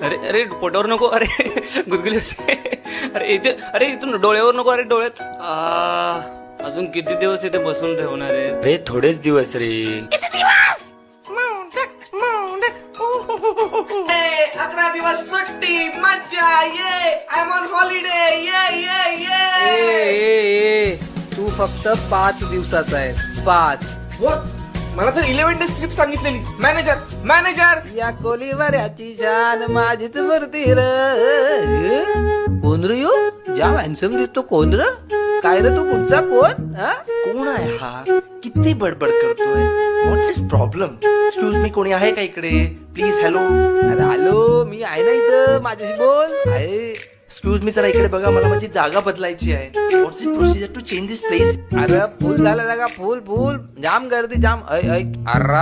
अरे अरे पोटावर नको, अरे गुदगुली होते. अरे इथे, अरे इथून डोळ्यावर नको, अरे डोळ्यात. अजून किती दिवस इथे बसून ठेवणार आहे? अरे थोडेच दिवस रे. 11 दिवस सुट्टी, मज्जा, ये आय एम ऑन हॉलिडे, ये. तू फक्त 5 दिवसाचा आहेस, 5. What? मला तर 11 डेज ट्रिप सांगितलेली. मॅनेजर या कोलीवाऱ्याची शान माझीच मूर्ती र. कोण रे यो? जाम हॅन्सम दिसतो. कोण र? काय रे तू? कुठचा कोण? हा? कोण आहे हा? किती बडबड करतोय? व्हॉट्स हिज प्रॉब्लेम? एक्सक्यूज मी, कोणी आहे का इकडे? प्लीज. हॅलो. अरे हॅलो, मी आहे ना इथं, माझ्याशी बोल. आहे. एक्सक्यूज मी, जरा इकडे बघा, मला माझी जागा बदलायची आहे. What's the procedure to change this place? अरे फुल झाला जागा, फुल जाम गर्दी, जाम. अर्रा